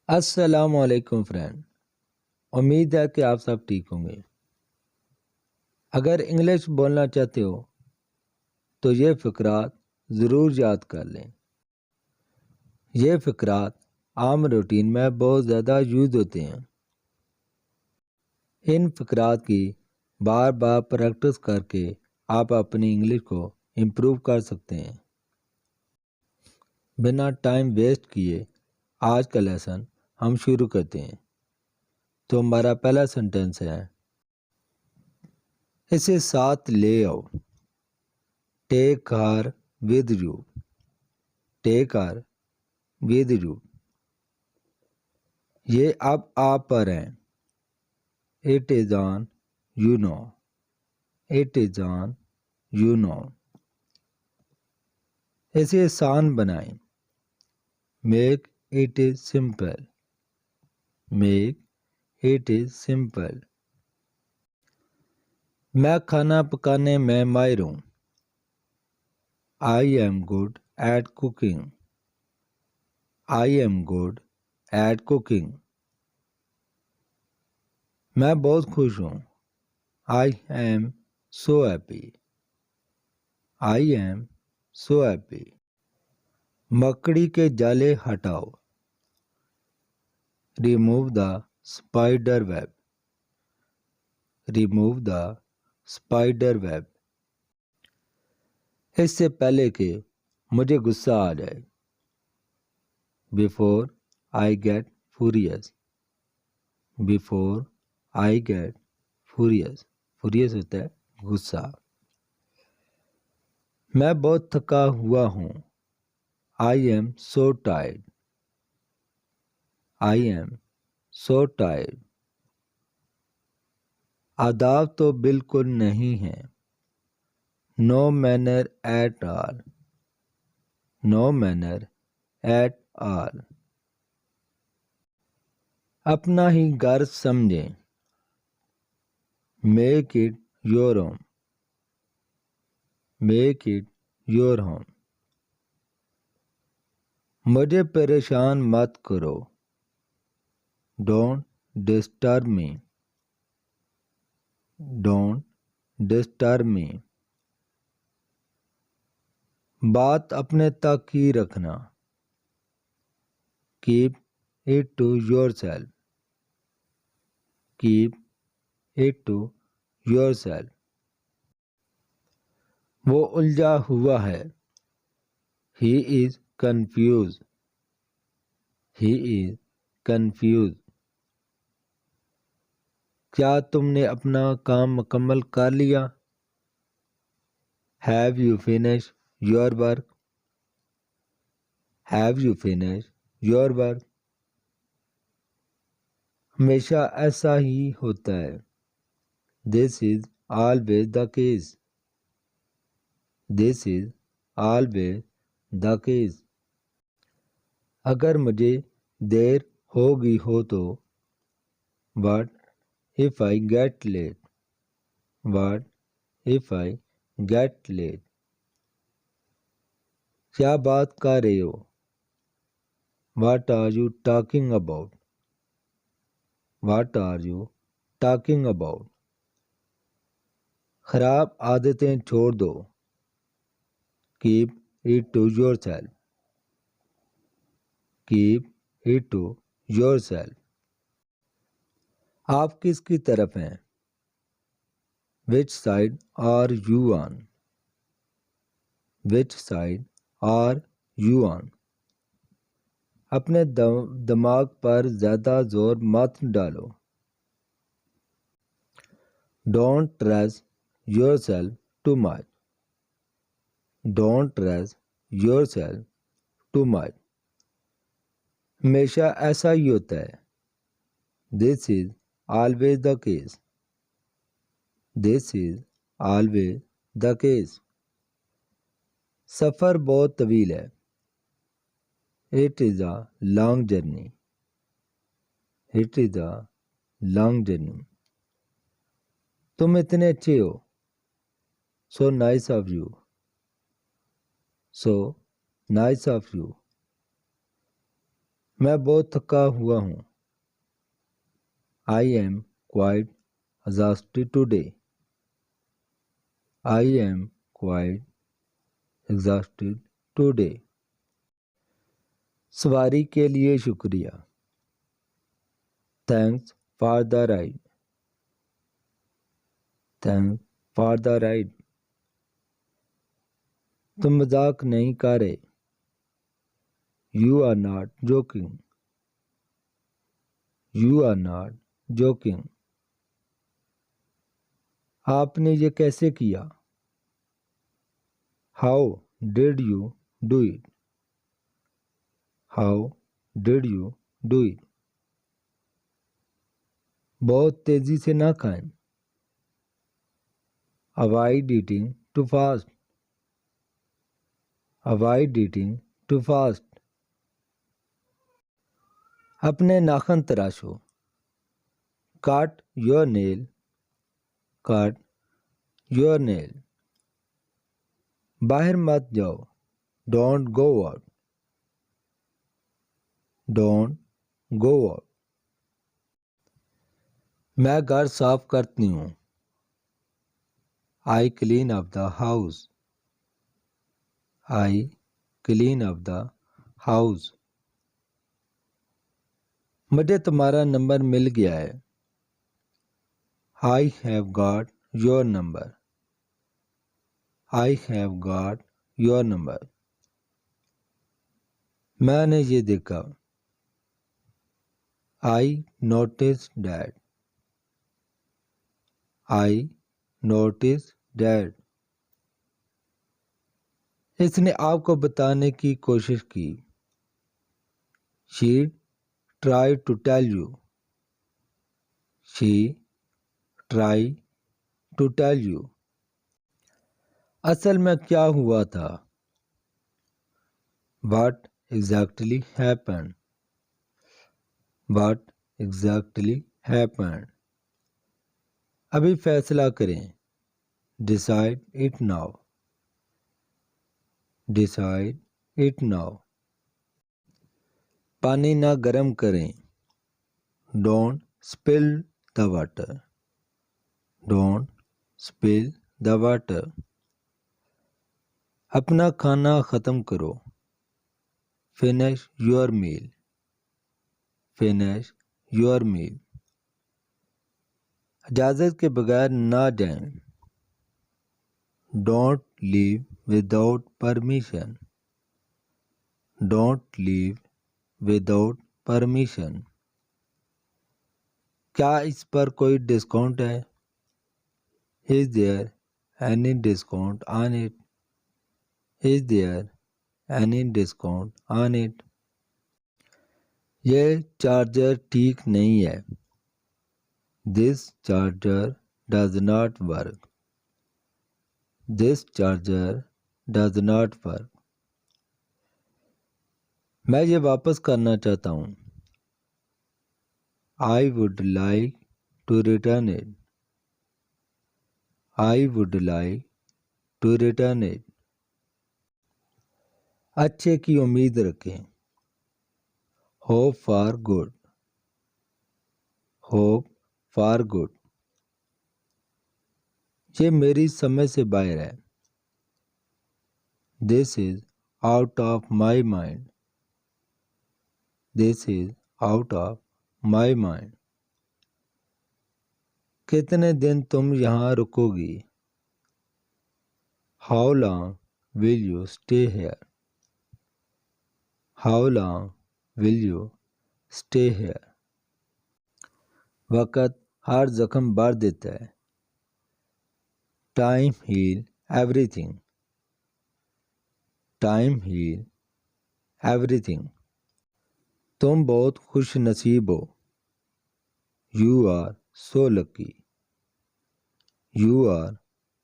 अस्सलामुअलैकुम फ्रेंड। उम्मीद है कि आप सब ठीक होंगे। अगर इंग्लिश बोलना चाहते हो तो ये फ़करात ज़रूर याद कर लें। ये फ़करात आम रूटीन में बहुत ज़्यादा यूज़ होते हैं। इन फ़करात की बार बार प्रैक्टिस करके आप अपनी इंग्लिश को इम्प्रूव कर सकते हैं। बिना टाइम वेस्ट किए आज का लेसन हम शुरू करते हैं। तो हमारा पहला सेंटेंस है, इसे साथ ले आओ। Take her with you. Take her with you. ये अब आप पर है। It is on you no. It is on you no. इसे आसान बनाएं। Make it is simple. Make it is simple. मैं खाना पकाने में माहिर हूँ। I am good at cooking. I am good at cooking. मैं बहुत खुश हूँ। I am so happy. I am so happy. मकड़ी के जाले हटाओ। Remove the spider web. Remove the spider web. इससे पहले कि मुझे गुस्सा आ जाए। Before I get furious. Before I get furious. Furious होता है गुस्सा। मैं बहुत थका हुआ हूँ। I am so tired. I am so tired. आदाब तो बिल्कुल नहीं है। No manner at all. No manner at all. अपना ही घर समझें। Make it your home. Make it your home. मुझे परेशान मत करो। Don't disturb me. Don't disturb me. बात अपने तक ही रखना। Keep it to yourself. Keep it to yourself. वो उलझा हुआ है। He is confuse. He is confuse. क्या तुमने अपना काम मुकम्मल कर लिया? Have you finish your work? Have you finish your work? हमेशा ऐसा ही होता है। This is always the case. This is always the case. अगर मुझे देर होगी हो तो what if I get late? What if I get late? क्या बात कर रहे हो? What are you talking about? What are you talking about? खराब आदतें छोड़ दो। Keep it to yourself. Keep it to yourself. आप किसकी तरफ हैं? Which side are you on? Which side are you on? अपने दिमाग पर ज़्यादा जोर मत डालो। Don't trust yourself too much. Don't trust yourself too much. हमेशा ऐसा ही होता है। This is always the case. This is always the case. सफ़र बहुत तवील है। It is a long journey. It is a long journey. तुम इतने अच्छे हो। So nice of you. So nice of you. मैं बहुत थका हुआ हूँ। I am quite exhausted today. I am quite exhausted today. सवारी के लिए शुक्रिया। Thanks for the ride. Thanks for the ride. तुम मजाक नहीं कर रहे। You are not joking. You are not joking. आपने ये कैसे किया? How did you do it? How did you do it? बहुत तेजी से ना खाएं। Avoid eating too fast. Avoid eating too fast. अपने नाखून तराशो। Cut your nail. Cut your nail. बाहर मत जाओ। Don't go out. Don't go out. मैं घर साफ करती हूँ। I clean up the house. I clean up the house. मुझे तुम्हारा नंबर मिल गया है। I have got your number. I have got your number. मैंने ये देखा। I notice that. I notice that. इसने आपको बताने की कोशिश की। She try to tell you. She try to tell you. असल में क्या हुआ था? What exactly happened? What exactly happened? अभी फैसला करें। Decide it now. Decide it now. पानी ना गर्म करें। Don't spill the water. Don't spill the water. अपना खाना ख़त्म करो। Finish your meal. Finish your meal. इजाज़त के बगैर ना जाएं। Don't leave without permission. Don't leave without permission. क्या इस पर कोई डिस्काउंट है? Is there any discount on it? Is there any discount on it? ये चार्जर ठीक नहीं है। This charger does not work. This charger does not work. मैं ये वापस करना चाहता हूँ। I would like to return it. I would like to return it. अच्छे की उम्मीद रखें। Hope for good. Hope for good. ये मेरी समझ से बाहर है। This is out of my mind. This is out of my mind. कितने दिन तुम यहाँ रुकोगी? How long will you stay here? How long will you stay here? वक़्त हर जख्म भर देता है। Time heal everything. Time heal everything. तुम बहुत खुश नसीब हो। You are so lucky. You are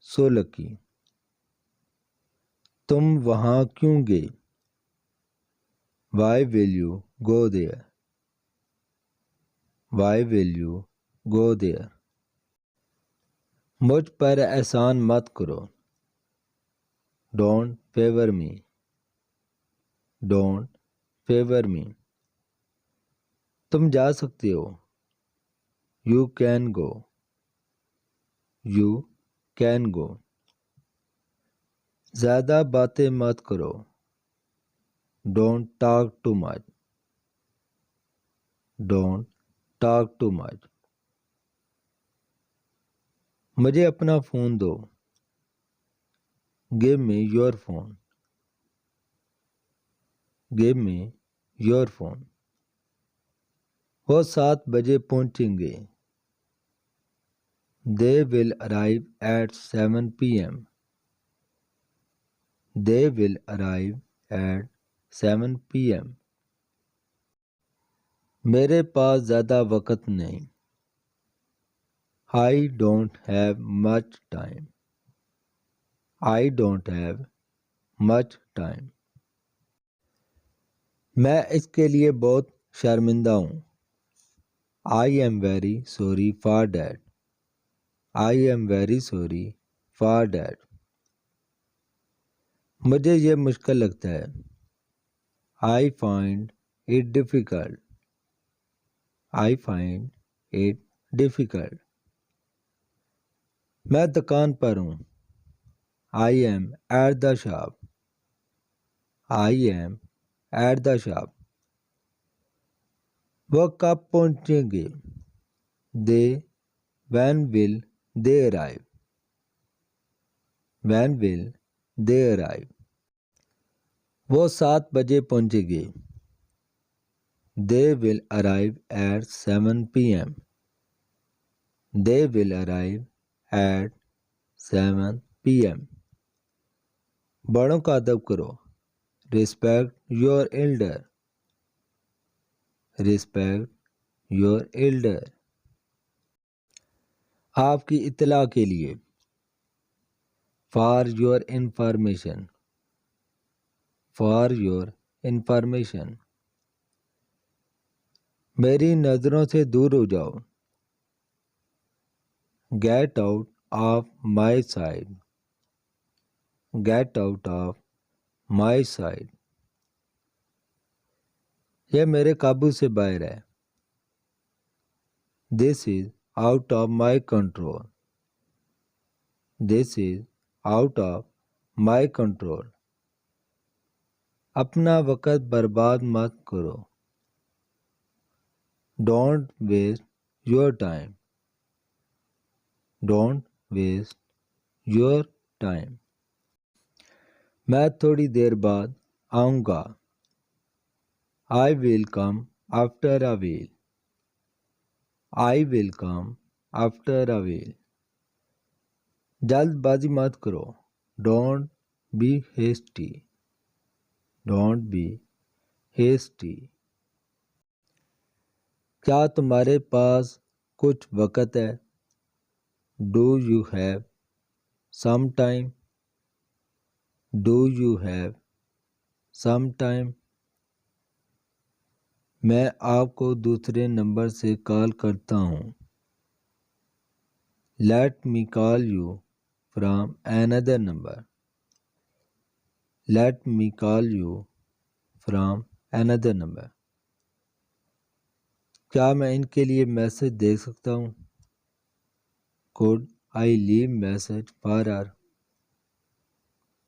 so lucky. तुम वहाँ क्यों गए? Why will you go there? Why will you go there? मुझ पर एहसान मत करो। Don't favor me. Don't favor me. तुम जा सकते हो। You can go. You can go. ज़्यादा बातें मत करो। Don't talk to much. Don't talk too much. मुझे अपना फ़ोन दो। Give me your phone. Give me your phone. वो 7 बजे पहुंचेंगे। They will arrive at 7 PM। They will arrive at 7 PM। मेरे पास ज़्यादा वक़्त नहीं। I don't have much time. I don't have much time. मैं इसके लिए बहुत शर्मिंदा हूँ। I am very sorry for that. I am very sorry for that. मुझे ये मुश्किल लगता है। I find it difficult. I find it difficult. मैं दुकान पर हूँ। I am at the shop. I am at the shop. वो कब पहुँचेंगे? They, when will they arrive? When will they arrive? वो 7 बजे पहुँचेंगे। They will arrive at 7 PM. They will arrive at 7 PM. बड़ों का अदब करो। Respect your elder. Respect your elder. आपकी इत्तला के लिए। For your information. For your information. मेरी नज़रों से दूर हो जाओ। Get out of my sight. Get out of my sight. यह मेरे काबू से बाहर है। This is out of my control. This is out of my control. अपना वक़्त बर्बाद मत करो। Don't waste your time. Don't waste your time. मैं थोड़ी देर बाद आऊँगा। I will come after a while. I will come after a while. जल्दबाजी मत करो। Don't be hasty. Don't be hasty. क्या तुम्हारे पास कुछ वक़्त है? Do you have some time? Do you have some time? मैं आपको दूसरे नंबर से कॉल करता हूँ। Let me call you from another number. Let me call you from another number. क्या मैं इनके लिए मैसेज दे सकता हूँ? Could I leave message for her?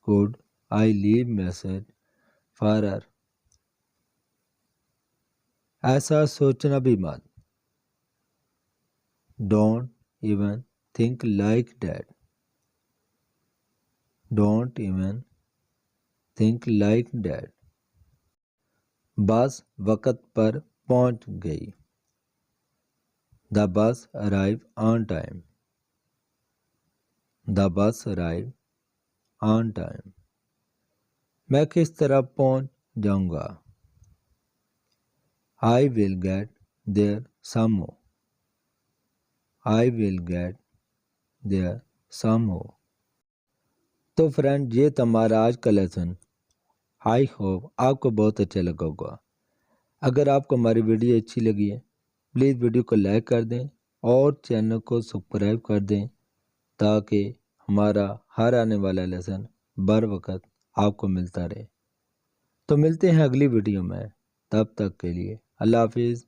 Could I leave message for her? ऐसा सोचना भी मत। Don't even think like that. Don't even think like that. बस वक़्त पर पहुंच गई। The bus arrived on time. The bus arrived on time. मैं किस तरह पहुंच जाऊंगा? I will get there somehow. I will get there somehow. तो फ्रेंड, ये था हमारा आज का लेसन। आई होप आपको बहुत अच्छा लगा होगा। अगर आपको हमारी वीडियो अच्छी लगी है, प्लीज़ वीडियो को लाइक कर दें और चैनल को सब्सक्राइब कर दें, ताकि हमारा हर आने वाला लेसन बर वक्त आपको मिलता रहे। तो मिलते हैं अगली वीडियो में, तब तक के लिए अल्लाह हाफिज़।